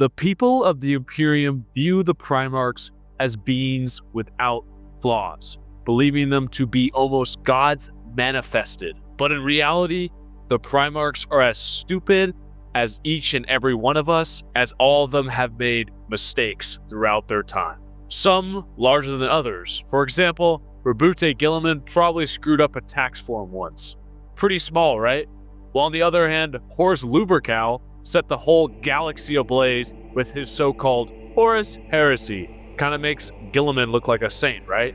The people of the Imperium view the Primarchs as beings without flaws, believing them to be almost gods manifested. But in reality, the Primarchs are as stupid as each and every one of us, as all of them have made mistakes throughout their time. Some larger than others. For example, Rabute Gilliman probably screwed up a tax form once. Pretty small, right? While on the other hand, Horus Lubercal set the whole galaxy ablaze with his so-called Horus Heresy. Kind of makes Gilliman look like a saint, right?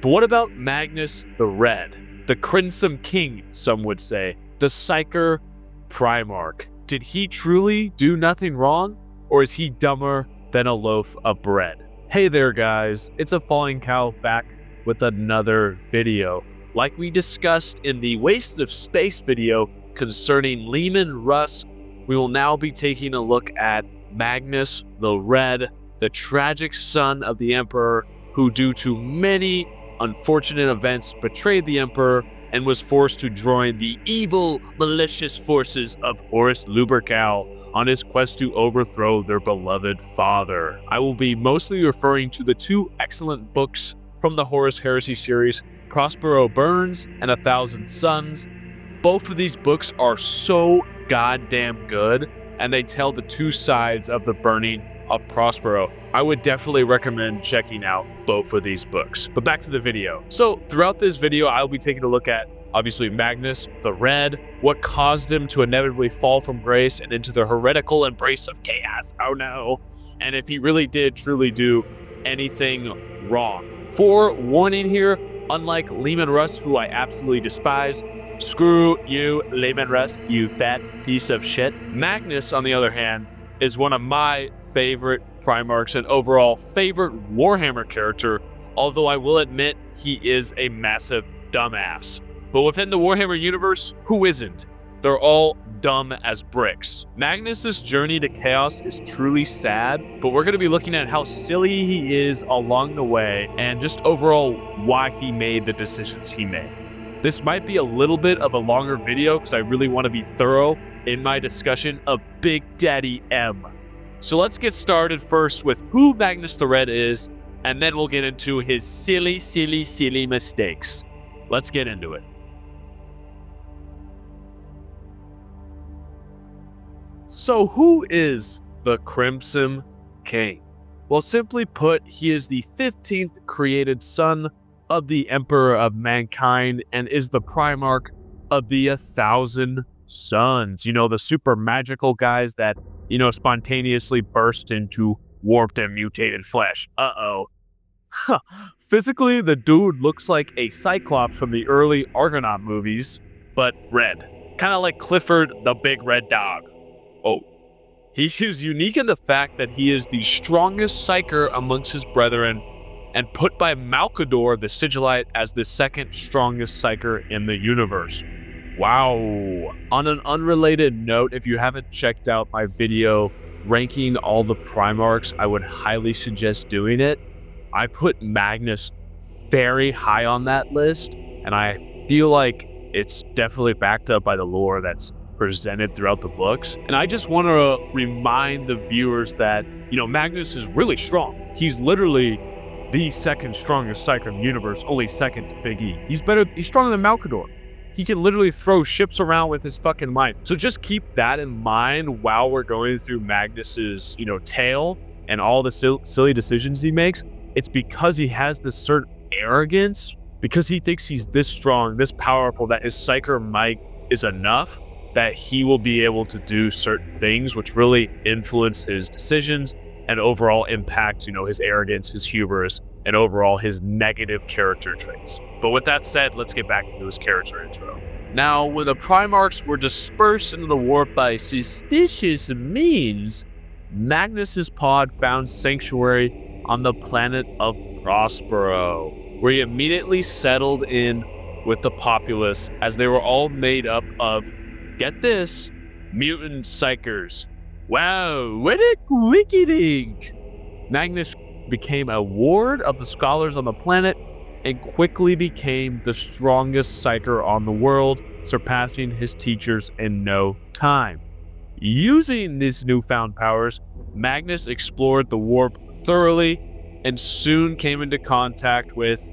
But what about Magnus the Red? The Crimson King, some would say. The Psyker Primarch. Did he truly do nothing wrong? Or is he dumber than a loaf of bread? Hey there guys, it's a Falling Cow back with another video. Like we discussed in the Waste of Space video concerning Leman Russ, we will now be taking a look at Magnus the Red, the tragic son of the Emperor who due to many unfortunate events betrayed the Emperor and was forced to join the evil, malicious forces of Horus Lubercal on his quest to overthrow their beloved father. I will be mostly referring to the two excellent books from the Horus Heresy series, Prospero Burns and 1,000 Suns. Both of these books are so goddamn good, and they tell the two sides of the burning of Prospero. I would definitely recommend checking out both of these books. But back to the video. So throughout this video, I'll be taking a look at obviously Magnus the Red, what caused him to inevitably fall from grace and into the heretical embrace of chaos. Oh no. And if he really did truly do anything wrong. Forewarning here, unlike Leman Russ, who I absolutely despise, screw you, Leman Russ, you fat piece of shit. Magnus, on the other hand, is one of my favorite Primarchs and overall favorite Warhammer character, although I will admit he is a massive dumbass. But within the Warhammer universe, who isn't? They're all dumb as bricks. Magnus's journey to chaos is truly sad, but we're going to be looking at how silly he is along the way and just overall why he made the decisions he made. This might be a little bit of a longer video because I really want to be thorough in my discussion of Big Daddy M. So let's get started first with who Magnus the Red is, and then we'll get into his silly mistakes. Let's get into it. So who is the Crimson King? Well, simply put, he is the 15th created son of the Emperor of Mankind and is the Primarch of the 1,000 Suns. You know, the super magical guys that, you know, spontaneously burst into warped and mutated flesh. Physically, the dude looks like a Cyclops from the early Argonaut movies, but red. Kind of like Clifford the Big Red Dog. Oh. He is unique in the fact that he is the strongest Psyker amongst his brethren and put by Malkador the Sigillite as the second strongest Psyker in the universe. Wow. On an unrelated note, if you haven't checked out my video ranking all the Primarchs, I would highly suggest doing it. I put Magnus very high on that list, and I feel like it's definitely backed up by the lore that's presented throughout the books. And I just want to remind the viewers that, you know, Magnus is really strong. He's literally the second strongest Psyker in the universe, only second to Big E. He's stronger than Malkador. He can literally throw ships around with his fucking mind. So just keep that in mind while we're going through Magnus's, you know, tale and all the silly decisions he makes. It's because he has this certain arrogance, because he thinks he's this strong, this powerful, that his Psyker might is enough, that he will be able to do certain things which really influence his decisions and overall impact, you know, his arrogance, his hubris, and overall his negative character traits. But with that said, let's get back into his character intro. Now, when the Primarchs were dispersed into the warp by suspicious means, Magnus's pod found sanctuary on the planet of Prospero, where he immediately settled in with the populace, as they were all made up of, get this, mutant Psykers. Wow, what a quickie dink! Magnus became a ward of the scholars on the planet and quickly became the strongest Psyker on the world, surpassing his teachers in no time. Using these newfound powers, Magnus explored the warp thoroughly and soon came into contact with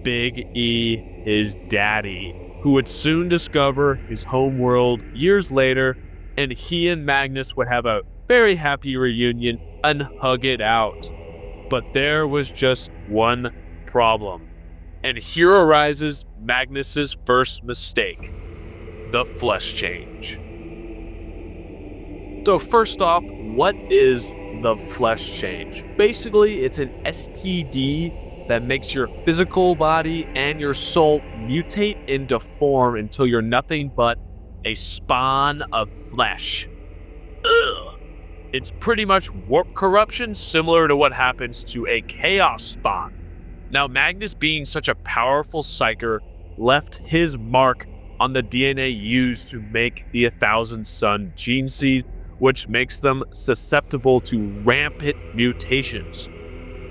Big E, his daddy, who would soon discover his home world years later, and he and Magnus would have a very happy reunion and hug it out. But there was just one problem. And here arises Magnus's first mistake: the flesh change. So first off, what is the flesh change? Basically, it's an STD that makes your physical body and your soul mutate and deform until you're nothing but a spawn of flesh. Ugh. It's pretty much warp corruption, similar to what happens to a chaos spawn. Now, Magnus, being such a powerful psyker, left his mark on the DNA used to make the 1,000 Sun gene seed, which makes them susceptible to rampant mutations.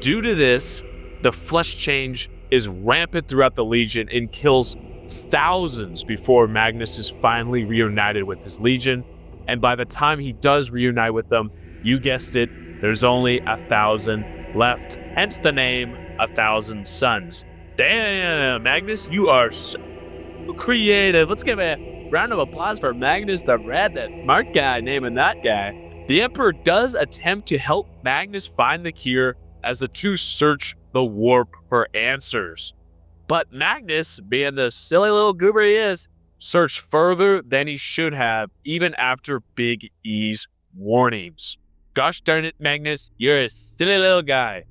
Due to this, the flesh change is rampant throughout the Legion and kills thousands before Magnus is finally reunited with his Legion. And by the time he does reunite with them, you guessed it, there's only 1,000 left. Hence the name 1,000 Suns. Damn, Magnus, you are so creative. Let's give a round of applause for Magnus the Red, that smart guy naming that guy. The Emperor does attempt to help Magnus find the cure as the two search the warp for answers. But Magnus, being the silly little goober he is, searched further than he should have, even after Big E's warnings. Gosh darn it, Magnus, you're a silly little guy.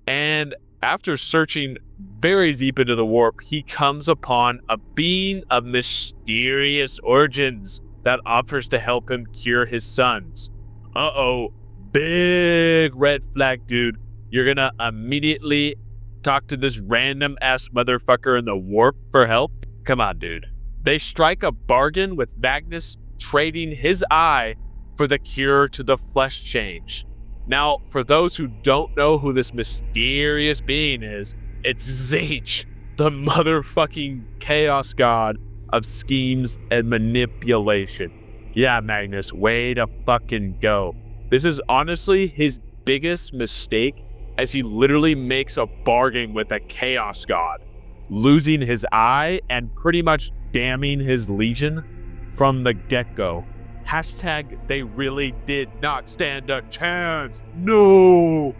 And after searching very deep into the warp, he comes upon a being of mysterious origins that offers to help him cure his sons. Uh-oh, big red flag, dude. You're gonna immediately talk to this random-ass motherfucker in the warp for help? Come on, dude. They strike a bargain with Magnus, trading his eye for the cure to the flesh change. Now, for those who don't know who this mysterious being is, it's Tzeentch, the motherfucking chaos god of schemes and manipulation. Yeah, Magnus, way to fucking go. This is honestly his biggest mistake, as he literally makes a bargain with a chaos god, losing his eye and pretty much damning his Legion from the get-go. Hashtag they really did not stand a chance. No!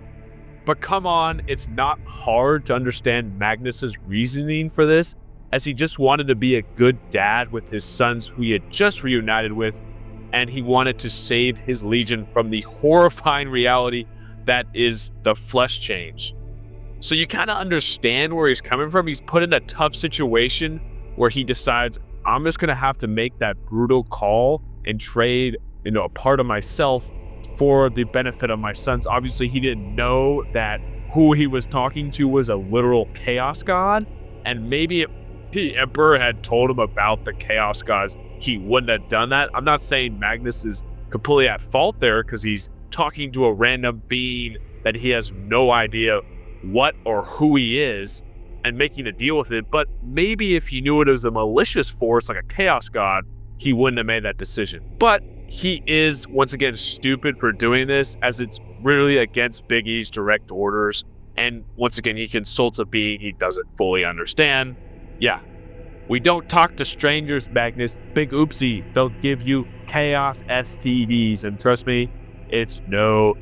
But come on, it's not hard to understand Magnus's reasoning for this, as he just wanted to be a good dad with his sons who he had just reunited with, and he wanted to save his Legion from the horrifying reality that is the flesh change. So you kind of understand where he's coming from. He's put in a tough situation where he decides, I'm just going to have to make that brutal call and trade, a part of myself for the benefit of my sons. Obviously, he didn't know that who he was talking to was a literal chaos god, and maybe if the Emperor had told him about the chaos gods, he wouldn't have done that. I'm not saying Magnus is completely at fault there, because he's talking to a random being that he has no idea what or who he is and making a deal with it. But maybe if he knew it was a malicious force like a chaos god, he wouldn't have made that decision. But he is, once again, stupid for doing this, as it's really against Big E's direct orders. And once again, he consults a being he doesn't fully understand. Yeah, we don't talk to strangers, Magnus. Big oopsie, they'll give you chaos STDs, and trust me, it's no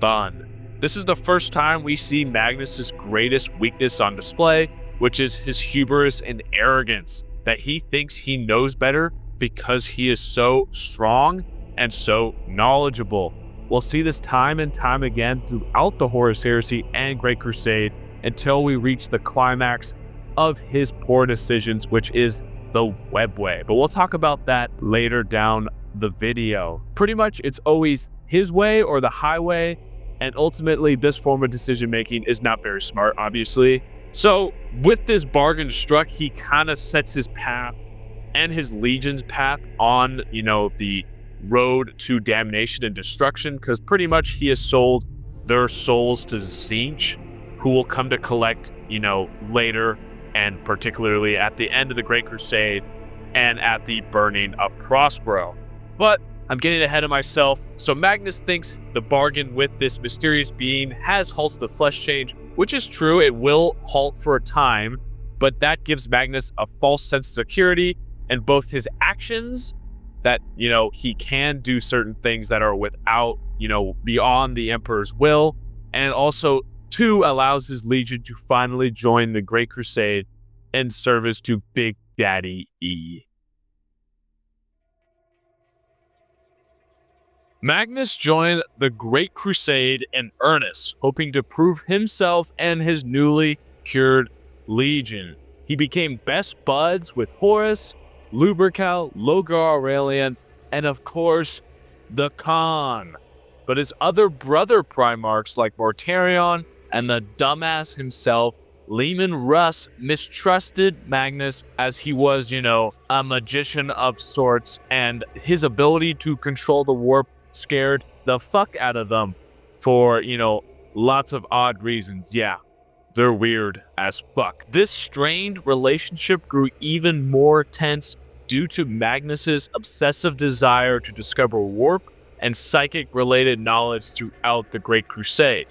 fun. This is the first time we see Magnus's greatest weakness on display, which is his hubris and arrogance, that he thinks he knows better because he is so strong and so knowledgeable. We'll see this time and time again throughout the Horus Heresy and Great Crusade until we reach the climax of his poor decisions, which is the Webway. But we'll talk about that later down the video. Pretty much it's always his way or the highway, and ultimately this form of decision making is not very smart, obviously. So with this bargain struck, he kind of sets his path and his Legion's path on, the road to damnation and destruction, because pretty much he has sold their souls to Tzeentch, who will come to collect, later, and particularly at the end of the Great Crusade and at the burning of Prospero. But I'm getting ahead of myself. So Magnus thinks the bargain with this mysterious being has halted the flesh change, which is true. It will halt for a time, but that gives Magnus a false sense of security, and both his actions that, he can do certain things that are without, beyond the Emperor's will, and also, two, allows his legion to finally join the Great Crusade in service to Big Daddy E. Magnus joined the Great Crusade in earnest, hoping to prove himself and his newly cured legion. He became best buds with Horus, Lupercal, Logar Aurelian, and of course, the Khan. But his other brother Primarchs like Mortarion and the dumbass himself, Leman Russ, mistrusted Magnus as he was, a magician of sorts, and his ability to control the warp scared the fuck out of them for, lots of odd reasons. Yeah, they're weird as fuck. This strained relationship grew even more tense due to Magnus's obsessive desire to discover warp and psychic-related knowledge throughout the Great Crusade.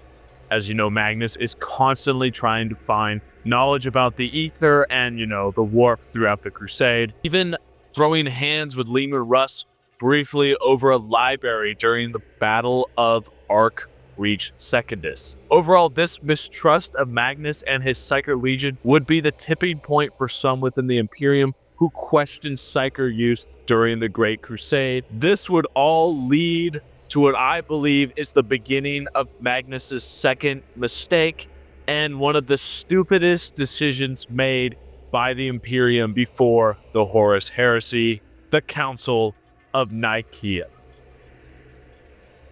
As you know, Magnus is constantly trying to find knowledge about the ether and, the warp throughout the Crusade. Even throwing hands with Leman Russ briefly over a library during the Battle of Arch-Reach Secundus. Overall, this mistrust of Magnus and his Psyker Legion would be the tipping point for some within the Imperium who questioned Psyker use during the Great Crusade. This would all lead to what I believe is the beginning of Magnus's second mistake and one of the stupidest decisions made by the Imperium before the Horus Heresy, the Council of Nicaea.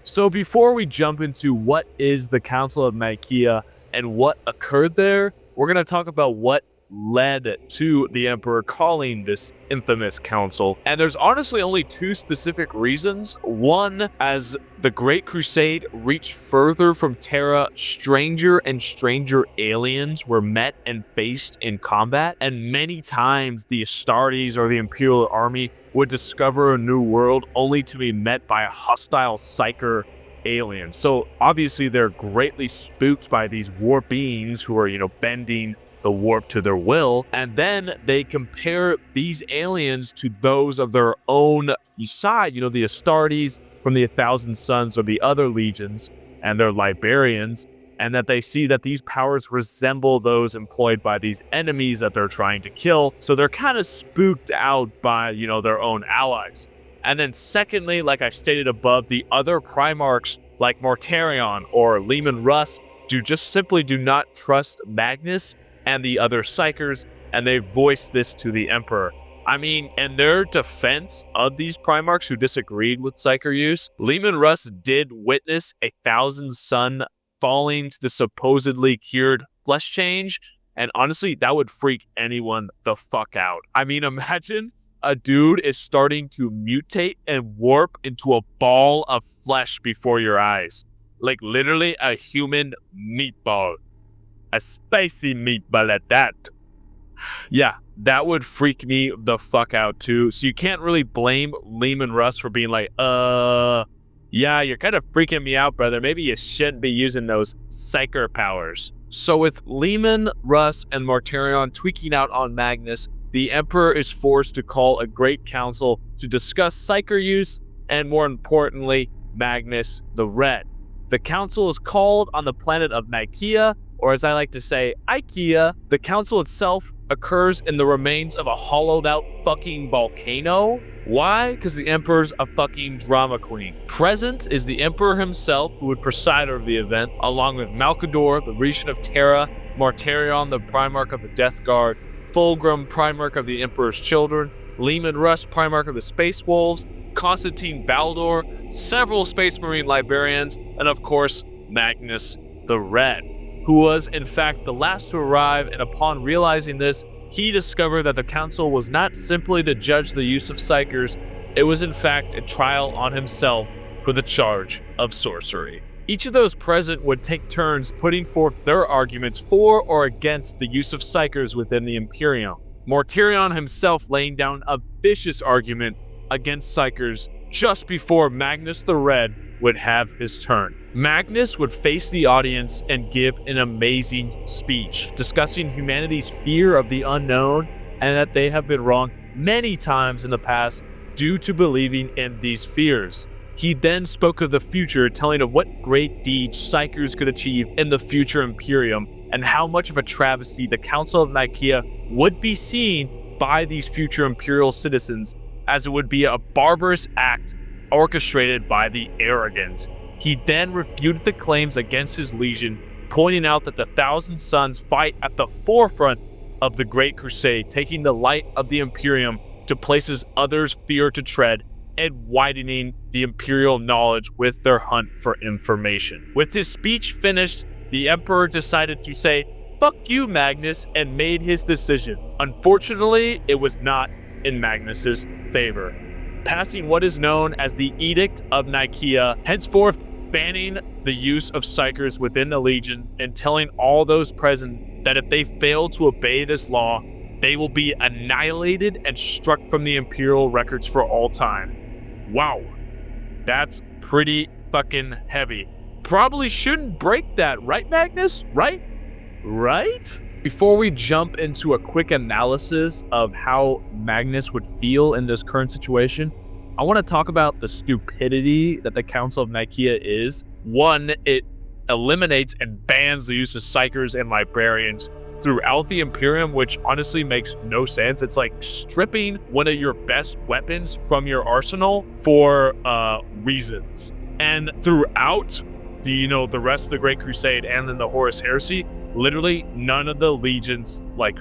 So before we jump into what is the Council of Nicaea and what occurred there, we're going to talk about what led to the Emperor calling this infamous council. And there's honestly only two specific reasons. One, as the Great Crusade reached further from Terra, stranger and stranger aliens were met and faced in combat, and many times the Astartes or the Imperial Army would discover a new world only to be met by a hostile Psyker alien. So obviously they're greatly spooked by these warp beings who are, bending the warp to their will, and then they compare these aliens to those of their own side, the Astartes from the 1,000 Suns or the other legions and their librarians, and that they see that these powers resemble those employed by these enemies that they're trying to kill, so they're kind of spooked out by, their own allies. And then secondly, like I stated above, the other Primarchs like Mortarion or Leman Russ simply do not trust Magnus and the other Psykers, and they voiced this to the Emperor. I mean, in their defense of these Primarchs who disagreed with Psyker use, Leman Russ did witness 1,000 Sun falling to the supposedly cured flesh change, and honestly, that would freak anyone the fuck out. I mean, imagine a dude is starting to mutate and warp into a ball of flesh before your eyes. Like literally a human meatball. A spicy meatball at that. Yeah, that would freak me the fuck out too. So you can't really blame Leman Russ for being like, yeah, you're kind of freaking me out, brother. Maybe you shouldn't be using those Psyker powers. So with Leman Russ and Mortarion tweaking out on Magnus, the Emperor is forced to call a great council to discuss Psyker use and, more importantly, Magnus the Red. The council is called on the planet of Nicaea, or as I like to say, IKEA. The council itself occurs in the remains of a hollowed out fucking volcano. Why? Because the Emperor's a fucking drama queen. Present is the Emperor himself, who would preside over the event, along with Malcador, the Regent of Terra, Mortarion, the Primarch of the Death Guard, Fulgrim, Primarch of the Emperor's Children, Leman Russ, Primarch of the Space Wolves, Constantine Baldor, several Space Marine librarians, and of course, Magnus the Red, who was in fact the last to arrive, and upon realizing this, he discovered that the council was not simply to judge the use of Psykers, it was in fact a trial on himself for the charge of sorcery. Each of those present would take turns putting forth their arguments for or against the use of Psykers within the Imperium. Mortarion himself laying down a vicious argument against Psykers just before Magnus the Red would have his turn. Magnus would face the audience and give an amazing speech, discussing humanity's fear of the unknown and that they have been wrong many times in the past due to believing in these fears. He then spoke of the future, telling of what great deeds Psykers could achieve in the future Imperium and how much of a travesty the Council of Nicaea would be seen by these future Imperial citizens, as it would be a barbarous act orchestrated by the arrogant. He then refuted the claims against his legion, pointing out that the Thousand Sons fight at the forefront of the Great Crusade, taking the light of the Imperium to places others fear to tread, and widening the Imperial knowledge with their hunt for information. With his speech finished, the Emperor decided to say, "Fuck you, Magnus," and made his decision. Unfortunately, it was not in Magnus's favor, passing what is known as the Edict of Nicaea, henceforth banning the use of Psykers within the Legion and telling all those present that if they fail to obey this law, they will be annihilated and struck from the Imperial records for all time. Wow, that's pretty fucking heavy. Probably shouldn't break that, right, Magnus? Right? Before we jump into a quick analysis of how Magnus would feel in this current situation, I want to talk about the stupidity that the Council of Nicaea is. One, it eliminates and bans the use of Psykers and Librarians throughout the Imperium, which honestly makes no sense. It's like stripping one of your best weapons from your arsenal for reasons. And throughout the rest of the Great Crusade and then the Horus Heresy, literally none of the legions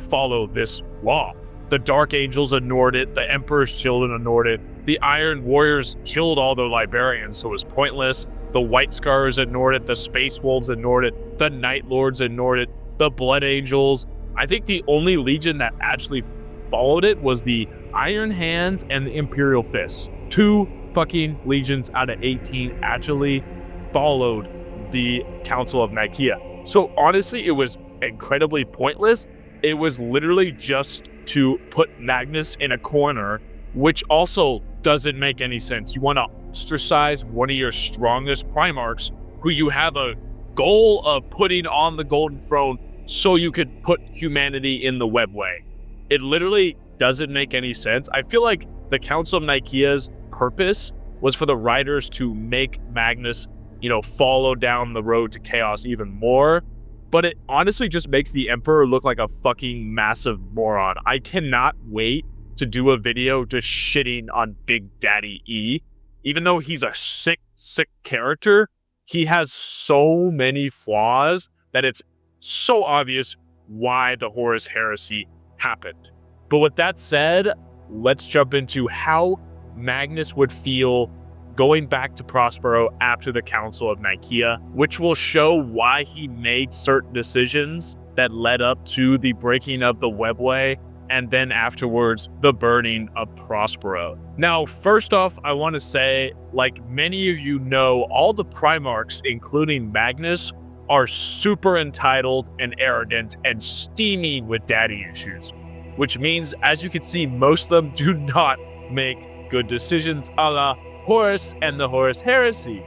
follow this law. The Dark Angels ignored it, the Emperor's Children ignored it, the Iron Warriors killed all the Librarians, so it was pointless. The White Scars ignored it, the Space Wolves ignored it, the Night Lords ignored it, the Blood Angels. I think the only legion that actually followed it was the Iron Hands and the Imperial Fists. 2 fucking legions out of 18 actually followed the Council of Nicaea. So honestly, it was incredibly pointless. It was literally just to put Magnus in a corner, which also doesn't make any sense. You want to ostracize one of your strongest Primarchs, who you have a goal of putting on the Golden Throne so you could put humanity in the webway. It literally doesn't make any sense. I feel like the Council of Nicaea's purpose was for the writers to make Magnus, follow down the road to chaos even more. But it honestly just makes the Emperor look like a fucking massive moron. I cannot wait to do a video just shitting on Big Daddy E. Even though he's a sick character, he has so many flaws that it's so obvious why the Horus Heresy happened. But with that said, let's jump into how Magnus would feel going back to Prospero after the Council of Nicaea, which will show why he made certain decisions that led up to the breaking of the webway and then afterwards the burning of Prospero. Now, first off, I want to say, like many of you know, all the Primarchs, including Magnus, are super entitled and arrogant and steaming with daddy issues, which means, as you can see, most of them do not make good decisions, a la Horus and the Horus Heresy.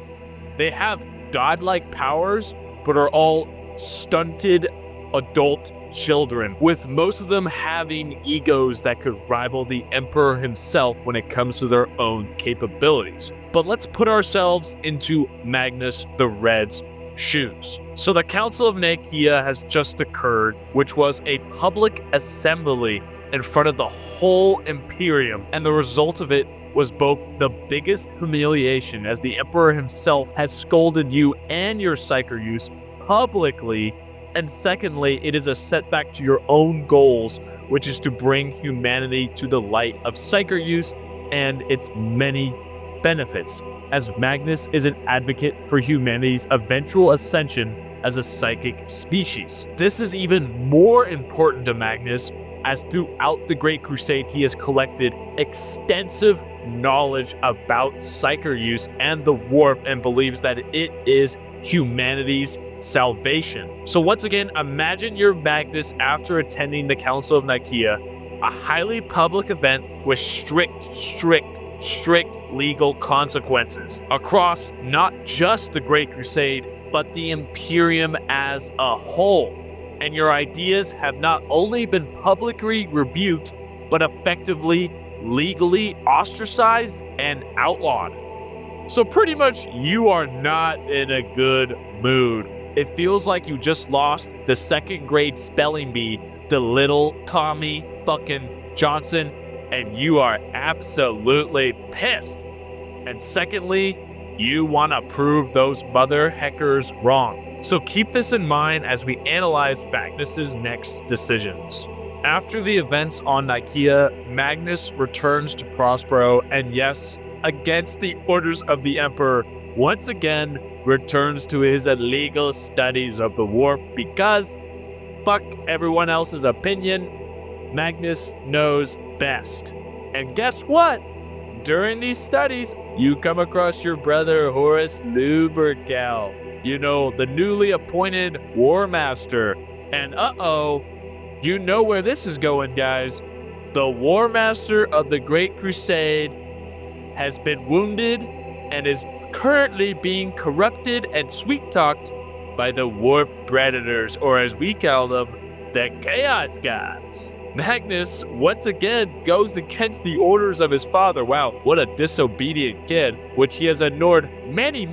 They have godlike powers, but are all stunted adult children, with most of them having egos that could rival the Emperor himself when it comes to their own capabilities. But let's put ourselves into Magnus the Red's shoes. So the Council of Nicaea has just occurred, which was a public assembly in front of the whole Imperium, and the result of it was both the biggest humiliation, as the Emperor himself has scolded you and your Psyker use publicly, and secondly, it is a setback to your own goals, which is to bring humanity to the light of Psyker use and its many benefits, as Magnus is an advocate for humanity's eventual ascension as a psychic species. This is even more important to Magnus, as throughout the Great Crusade he has collected extensive knowledge about Psyker use and the warp and believes that it is humanity's salvation. So once again, imagine you're Magnus after attending the Council of Nicaea, a highly public event with strict strict legal consequences across not just the Great Crusade, but the Imperium as a whole. And your ideas have not only been publicly rebuked, but effectively legally ostracized and outlawed. So pretty much you are not in a good mood. It feels like you just lost the 2nd grade spelling bee to little Tommy fucking Johnson, and you are absolutely pissed. And secondly, you want to prove those mother heckers wrong. So keep this in mind as we analyze Magnus's next decisions. After the events on Nicaea, Magnus returns to Prospero, and yes, against the orders of the Emperor, once again returns to his illegal studies of the warp because fuck everyone else's opinion, Magnus knows best. And guess what? During these studies, you come across your brother Horace Lubercal, you know, the newly appointed War Master. And you know where this is going, guys. The War Master of the Great Crusade has been wounded and is currently being corrupted and sweet-talked by the Warp Predators, or as we call them, the Chaos Gods. Magnus, once again, goes against the orders of his father. Wow, what a disobedient kid, which he has ignored many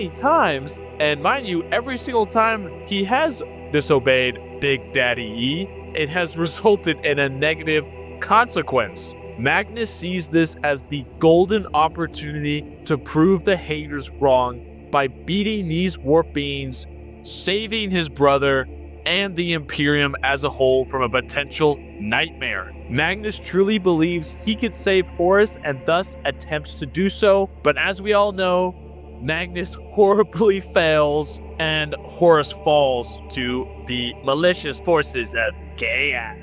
times. And mind you, every single time he has disobeyed Big Daddy E, it has resulted in a negative consequence. Magnus sees this as the golden opportunity to prove the haters wrong by beating these warp beings, saving his brother, and the Imperium as a whole from a potential nightmare. Magnus truly believes he could save Horus and thus attempts to do so, but as we all know, Magnus horribly fails and Horus falls to the malicious forces of chaos.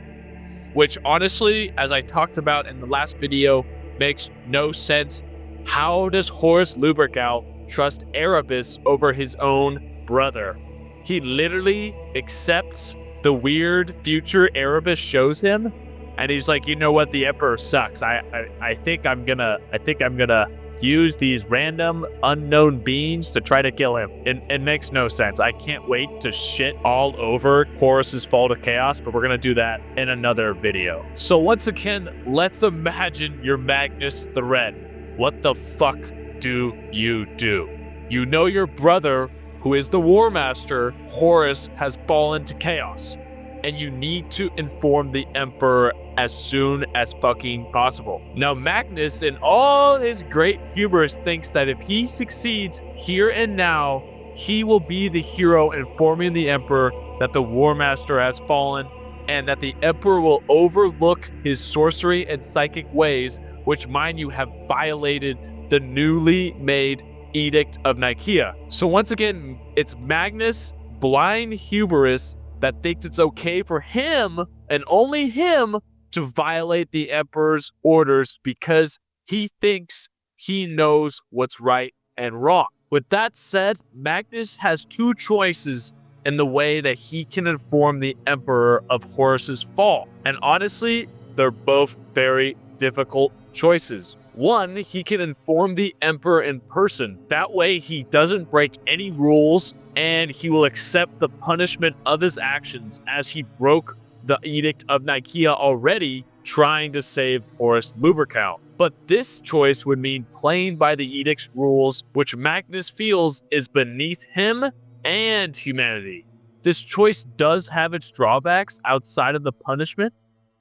Which honestly, as I talked about in the last video, makes no sense. How does Horace Lubercal trust Erebus over his own brother? He literally accepts the weird future Erebus shows him, and he's like, you know what, the Emperor sucks. I think I'm gonna use these random unknown beings to try to kill him. It makes no sense. I can't wait to shit all over Horus's fall to chaos, but we're gonna do that in another video. So once again, let's imagine you're Magnus the Red. What the fuck do? You know your brother, who is the War Master, Horus, has fallen to chaos, and you need to inform the Emperor as soon as fucking possible. Now, Magnus, in all his great hubris, thinks that if he succeeds here and now, he will be the hero informing the Emperor that the War Master has fallen, and that the Emperor will overlook his sorcery and psychic ways, which, mind you, have violated the newly made Edict of Nicaea. So once again, it's Magnus' blind hubris that thinks it's okay for him, and only him, to violate the Emperor's orders because he thinks he knows what's right and wrong. With that said, Magnus has two choices in the way that he can inform the Emperor of Horus's fall. And honestly, they're both very difficult choices. One, he can inform the Emperor in person. That way he doesn't break any rules, and he will accept the punishment of his actions, as he broke the Edict of Nicaea already, trying to save Horus Lubercal. But this choice would mean playing by the Edict's rules, which Magnus feels is beneath him and humanity. This choice does have its drawbacks outside of the punishment,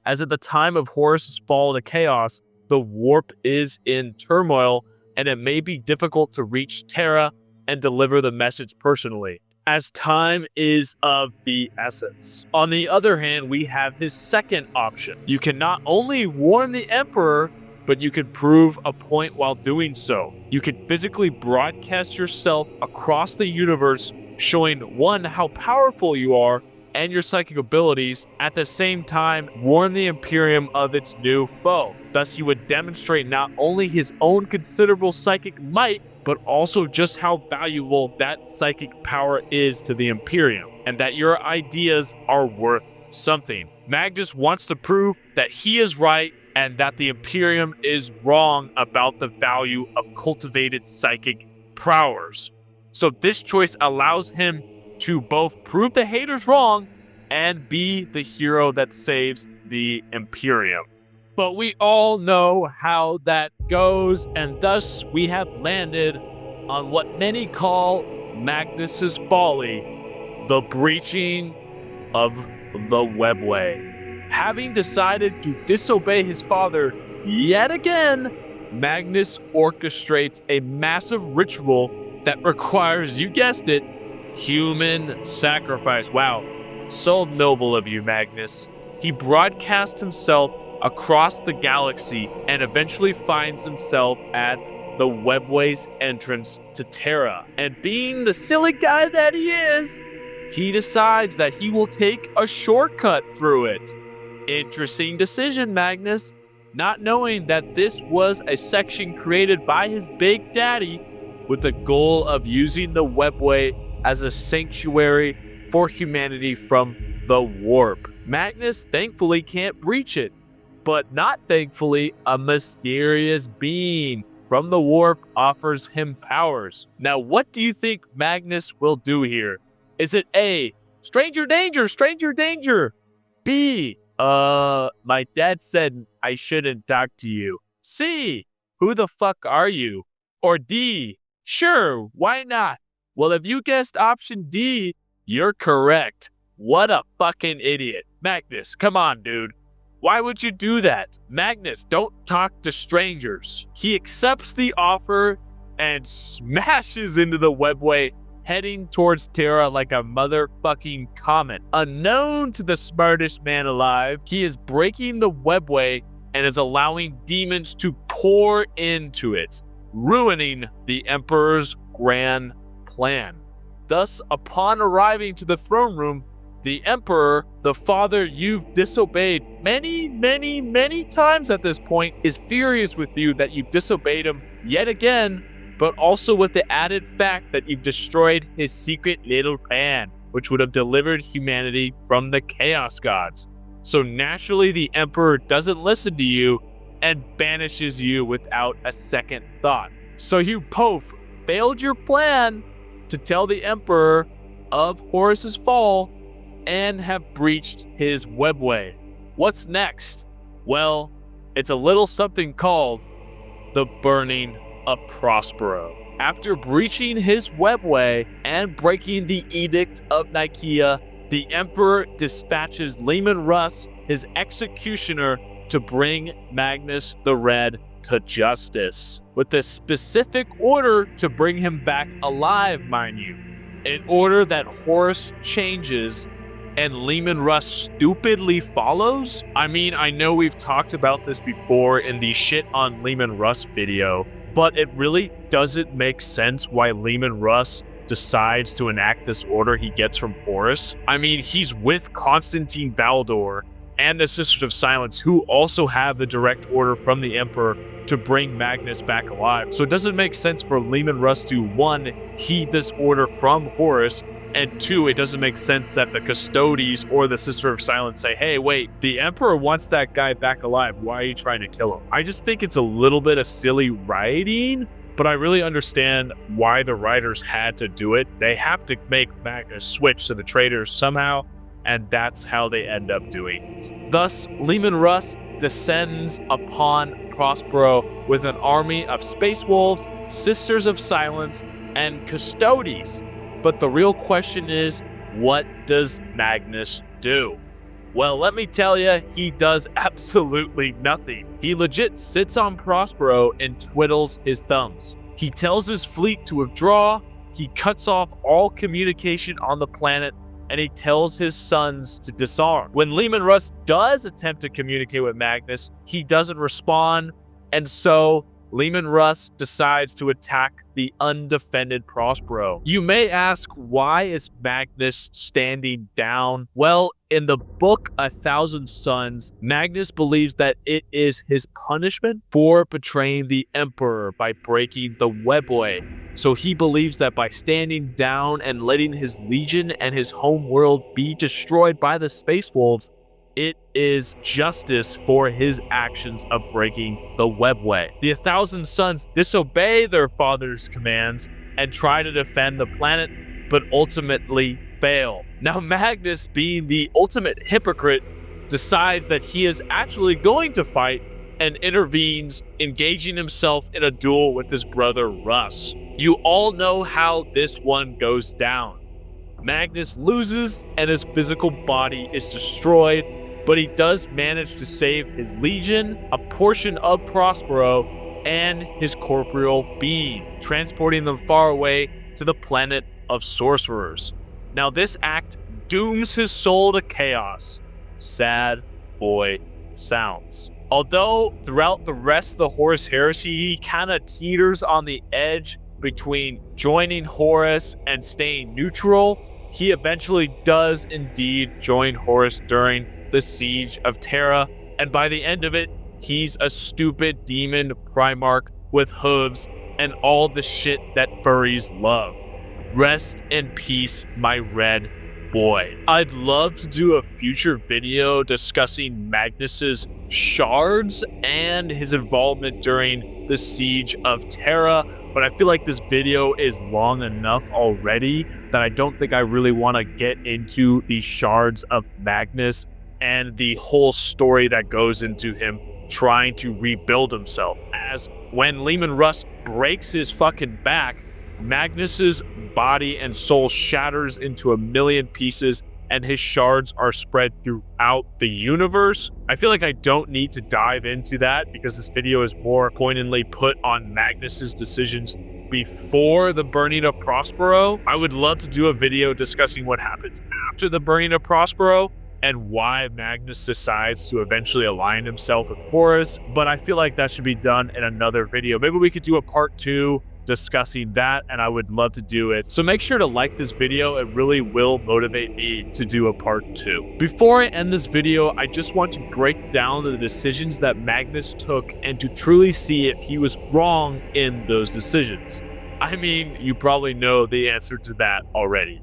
as at the time of Horus's fall to chaos, the warp is in turmoil, and it may be difficult to reach Terra and deliver the message personally, as time is of the essence. On the other hand, we have this second option. You can not only warn the Emperor, but you can prove a point while doing so. You can physically broadcast yourself across the universe, showing one, how powerful you are and your psychic abilities, at the same time warn the Imperium of its new foe. Thus, he would demonstrate not only his own considerable psychic might, but also just how valuable that psychic power is to the Imperium, and that your ideas are worth something. Magnus wants to prove that he is right and that the Imperium is wrong about the value of cultivated psychic prowess. So this choice allows him to both prove the haters wrong and be the hero that saves the Imperium. But we all know how that goes, and thus we have landed on what many call Magnus's folly, the breaching of the webway. Having decided to disobey his father yet again, Magnus orchestrates a massive ritual that requires, you guessed it, human sacrifice. Wow, so noble of you, Magnus. He broadcasts himself across the galaxy and eventually finds himself at the webway's entrance to Terra. And being the silly guy that he is, he decides that he will take a shortcut through it. Interesting decision, Magnus, not knowing that this was a section created by his big daddy with the goal of using the webway as a sanctuary for humanity from the warp. Magnus thankfully can't breach it, but not thankfully, a mysterious being from the warp offers him powers. Now, what do you think Magnus will do here? Is it A, stranger danger, stranger danger? B, my dad said I shouldn't talk to you. C, who the fuck are you? Or D, sure, why not? Well, if you guessed option D, you're correct. What a fucking idiot. Magnus, come on, dude. Why would you do that? Magnus, don't talk to strangers. He accepts the offer and smashes into the webway, heading towards Terra like a motherfucking comet. Unknown to the smartest man alive, he is breaking the webway and is allowing demons to pour into it, ruining the Emperor's grand plan. Thus, upon arriving to the throne room, the Emperor, the father you've disobeyed many times at this point, is furious with you that you've disobeyed him yet again, but also with the added fact that you've destroyed his secret little plan, which would have delivered humanity from the Chaos Gods. So naturally, the Emperor doesn't listen to you and banishes you without a second thought. So you both failed your plan to tell the Emperor of Horus's fall and have breached his webway. What's next? Well, it's a little something called the burning of Prospero. After breaching his webway and breaking the Edict of Nicaea, the Emperor dispatches Leman Russ, his executioner, to bring Magnus the Red to justice, with a specific order to bring him back alive, mind you. An order that Horus changes and Leman Russ stupidly follows? I mean, I know we've talked about this before in the shit on Leman Russ video, but it really doesn't make sense why Leman Russ decides to enact this order he gets from Horus. I mean, he's with Constantine Valdor and the Sisters of Silence, who also have the direct order from the Emperor to bring Magnus back alive. So it doesn't make sense for Leman Russ to, one, heed this order from Horus, and two, it doesn't make sense that the Custodes or the Sister of Silence say, hey, wait, the Emperor wants that guy back alive. Why are you trying to kill him? I just think it's a little bit of silly writing, but I really understand why the writers had to do it. They have to make Magnus switch to the traitors somehow, and that's how they end up doing it. Thus, Leman Russ descends upon Prospero with an army of Space Wolves, Sisters of Silence, and Custodes. But the real question is, what does Magnus do? Well, let me tell you, he does absolutely nothing. He legit sits on Prospero and twiddles his thumbs. He tells his fleet to withdraw, he cuts off all communication on the planet, and he tells his sons to disarm. When Leman Russ does attempt to communicate with Magnus, he doesn't respond, and so Leman Russ decides to attack the undefended Prospero. You may ask, why is Magnus standing down? Well, in the book 1,000 Suns, Magnus believes that it is his punishment for betraying the Emperor by breaking the webway. So he believes that by standing down and letting his legion and his home world be destroyed by the Space Wolves, It is justice for his actions of breaking the webway. The 1,000 sons disobey their father's commands and try to defend the planet, but ultimately fail. Now Magnus, being the ultimate hypocrite, decides that he is actually going to fight and intervenes, engaging himself in a duel with his brother Russ. You all know how this one goes down. Magnus loses and his physical body is destroyed, but he does manage to save his legion, a portion of Prospero, and his corporeal being, transporting them far away to the planet of sorcerers. Now this act dooms his soul to chaos. Sad boy sounds. Although throughout the rest of the Horus Heresy, he kind of teeters on the edge between joining Horus and staying neutral, he eventually does indeed join Horus during the Siege of Terra, and by the end of it, he's a stupid demon Primarch with hooves and all the shit that furries love. Rest in peace, my red boy. I'd love to do a future video discussing Magnus's shards and his involvement during the Siege of Terra, but I feel like this video is long enough already that I don't think I really want to get into the shards of Magnus and the whole story that goes into him trying to rebuild himself. As when Leman Russ breaks his fucking back, Magnus's body and soul shatters into a million pieces and his shards are spread throughout the universe. I feel like I don't need to dive into that because this video is more pointedly put on Magnus's decisions before the burning of Prospero. I would love to do a video discussing what happens after the burning of Prospero and why Magnus decides to eventually align himself with Horus, but I feel like that should be done in another video. Maybe we could do a part 2 discussing that, and I would love to do it. So make sure to like this video. It really will motivate me to do a part 2. Before I end this video, I just want to break down the decisions that Magnus took and to truly see if he was wrong in those decisions. I mean, you probably know the answer to that already.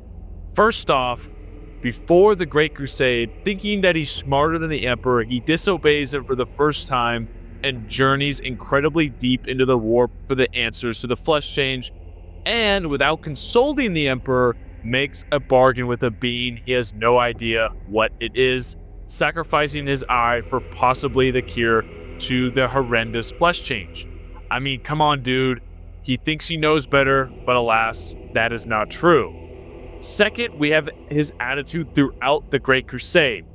First off, before the Great Crusade, thinking that he's smarter than the Emperor, he disobeys him for the first time and journeys incredibly deep into the warp for the answers to the flesh change, and without consulting the Emperor, makes a bargain with a being he has no idea what it is, sacrificing his eye for possibly the cure to the horrendous flesh change. I mean, come on, dude. He thinks he knows better, but alas, that is not true. Second, we have his attitude throughout the Great Crusade.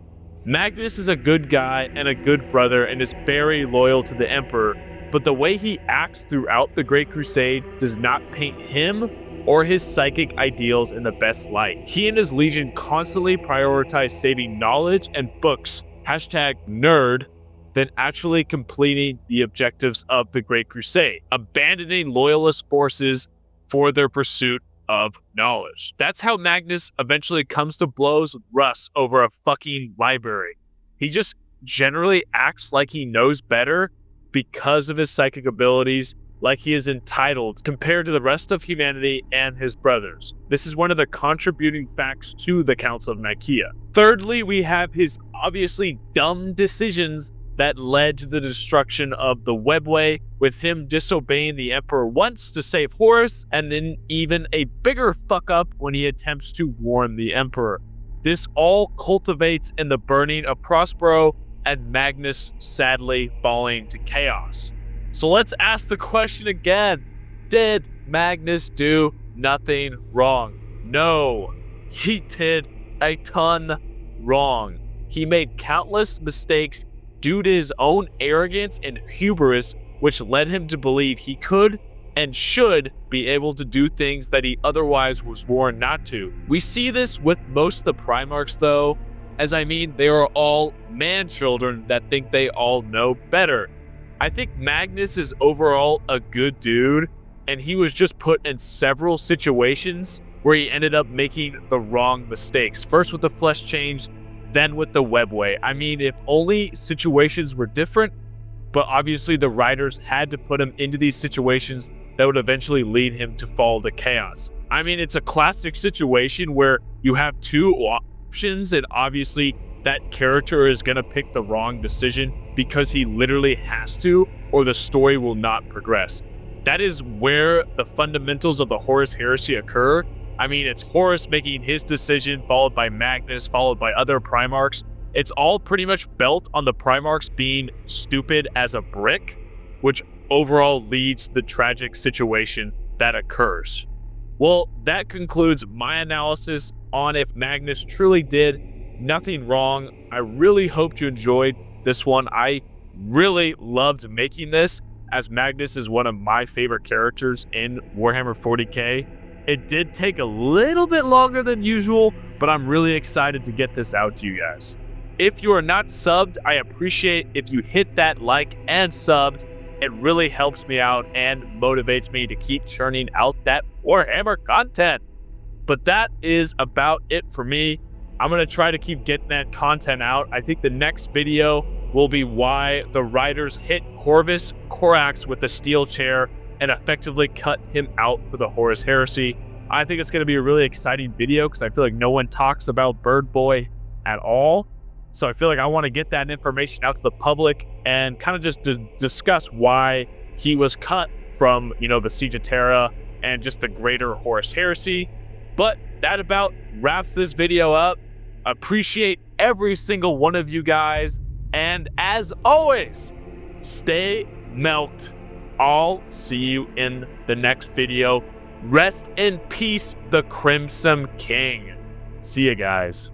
Magnus is a good guy and a good brother and is very loyal to the Emperor, but the way he acts throughout the Great Crusade does not paint him or his psychic ideals in the best light. He and his legion constantly prioritize saving knowledge and books, #nerd, than actually completing the objectives of the Great Crusade, abandoning loyalist forces for their pursuit of knowledge. That's how Magnus eventually comes to blows with Russ over a fucking library. He just generally acts like he knows better because of his psychic abilities, like he is entitled compared to the rest of humanity and his brothers. This is one of the contributing facts to the Council of Nicaea. Thirdly, we have his obviously dumb decisions that led to the destruction of the webway, with him disobeying the Emperor once to save Horus, and then even a bigger fuck up when he attempts to warn the Emperor. This all cultivates in the burning of Prospero and Magnus sadly falling to chaos. So let's ask the question again. Did Magnus do nothing wrong? No, he did a ton wrong. He made countless mistakes due to his own arrogance and hubris, which led him to believe he could and should be able to do things that he otherwise was warned not to. We see this with most of the Primarchs though, as I mean, they are all man-children that think they all know better. I think Magnus is overall a good dude, and he was just put in several situations where he ended up making the wrong mistakes. First with the flesh change, then with the webway. I mean, if only situations were different, but obviously the writers had to put him into these situations that would eventually lead him to fall to chaos. I mean, it's a classic situation where you have two options, and obviously that character is going to pick the wrong decision because he literally has to, or the story will not progress. That is where the fundamentals of the Horus Heresy occur. I mean, it's Horus making his decision, followed by Magnus, followed by other Primarchs. It's all pretty much built on the Primarchs being stupid as a brick, which overall leads to the tragic situation that occurs. Well, that concludes my analysis on if Magnus truly did nothing wrong. I really hope you enjoyed this one. I really loved making this, as Magnus is one of my favorite characters in Warhammer 40K. It did take a little bit longer than usual, but I'm really excited to get this out to you guys. If you are not subbed, I appreciate if you hit that like and subbed. It really helps me out and motivates me to keep churning out that Warhammer content. But that is about it for me. I'm going to try to keep getting that content out. I think the next video will be why the riders hit Corvus Corax with a steel chair and effectively cut him out for the Horus Heresy. I think it's going to be a really exciting video because I feel like no one talks about Bird Boy at all. So I feel like I want to get that information out to the public and kind of just discuss why he was cut from, the Siege of Terra and just the greater Horus Heresy. But that about wraps this video up. Appreciate every single one of you guys. And as always, stay milked. I'll see you in the next video. Rest in peace, the Crimson King. See you guys.